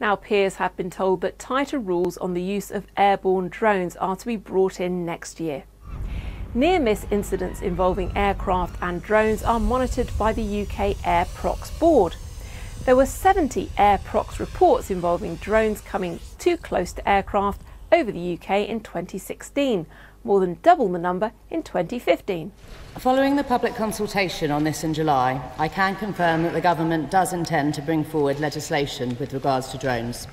Now, peers have been told that tighter rules on the use of airborne drones are to be brought in next year. Near-miss incidents involving aircraft and drones are monitored by the UK Air Prox Board. There were 70 Air Prox reports involving drones coming too close to aircraft over the UK in 2016, more than double the number in 2015. Following the public consultation on this in July, I can confirm that the Government does intend to bring forward legislation with regards to drones.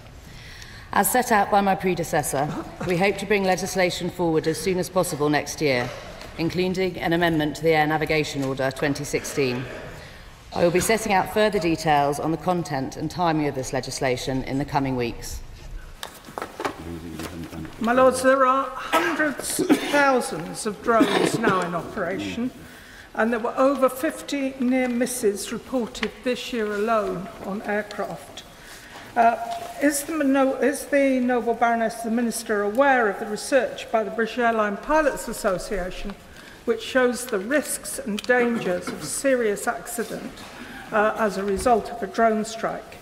As set out by my predecessor, we hope to bring legislation forward as soon as possible next year, including an amendment to the Air Navigation Order 2016. I will be setting out further details on the content and timing of this legislation in the coming weeks. My Lords, there are hundreds of thousands of drones now in operation, and there were over 50 near misses reported this year alone on aircraft. Is the Noble Baroness, the Minister, aware of the research by the British Airline Pilots Association which shows the risks and dangers of serious accident as a result of a drone strike?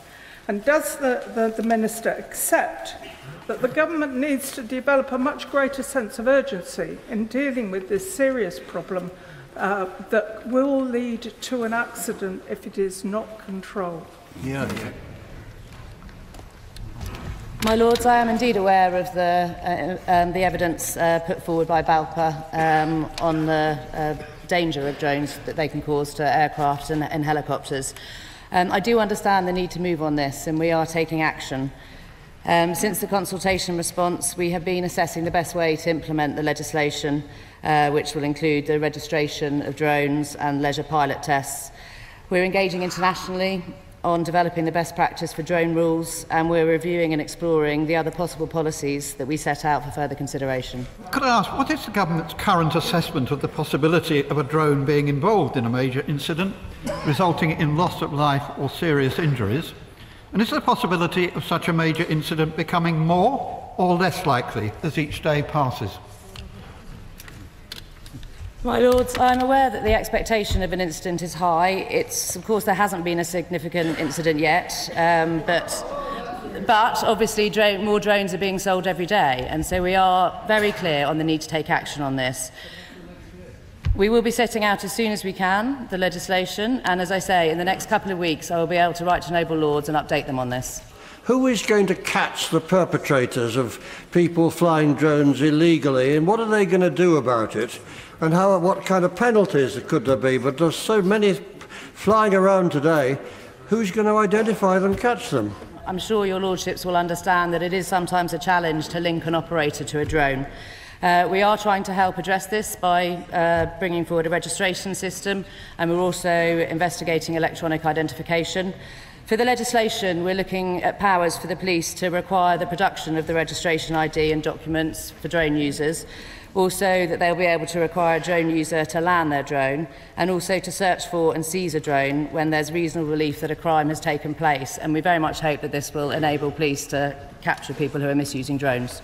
And does the Minister accept that the Government needs to develop a much greater sense of urgency in dealing with this serious problem that will lead to an accident if it is not controlled? My Lords, I am indeed aware of the evidence put forward by BALPA on the danger of drones that they can cause to aircraft and helicopters. I do understand the need to move on this, and we are taking action. Since the consultation response, we have been assessing the best way to implement the legislation, which will include the registration of drones and leisure pilot tests. We're engaging internationally on developing the best practice for drone rules, and we're reviewing and exploring the other possible policies that we set out for further consideration. Could I ask, what is the Government's current assessment of the possibility of a drone being involved in a major incident, resulting in loss of life or serious injuries? And is the possibility of such a major incident becoming more or less likely as each day passes? My Lords, I'm aware that the expectation of an incident is high. Of course, there hasn't been a significant incident yet, but obviously more drones are being sold every day, and so we are very clear on the need to take action on this. We will be setting out as soon as we can the legislation, and as I say, in the next couple of weeks I will be able to write to Noble Lords and update them on this. Who is going to catch the perpetrators of people flying drones illegally, and what are they going to do about it? And what kind of penalties could there be? But there's so many flying around today, who's going to identify them and catch them? I'm sure your Lordships will understand that it is sometimes a challenge to link an operator to a drone. We are trying to help address this by bringing forward a registration system, and we're also investigating electronic identification. For the legislation, we're looking at powers for the police to require the production of the registration ID and documents for drone users, also that they'll be able to require a drone user to land their drone, and also to search for and seize a drone when there's reasonable belief that a crime has taken place. And we very much hope that this will enable police to capture people who are misusing drones.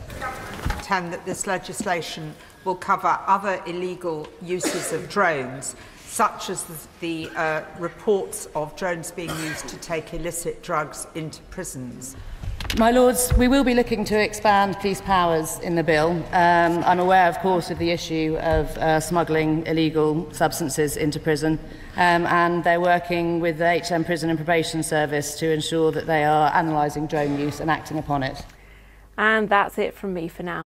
That this legislation will cover other illegal uses of drones, such as the reports of drones being used to take illicit drugs into prisons. My Lords, we will be looking to expand police powers in the bill. I'm aware, of course, of the issue of smuggling illegal substances into prison, and they're working with the HM Prison and Probation Service to ensure that they are analysing drone use and acting upon it. And that's it from me for now.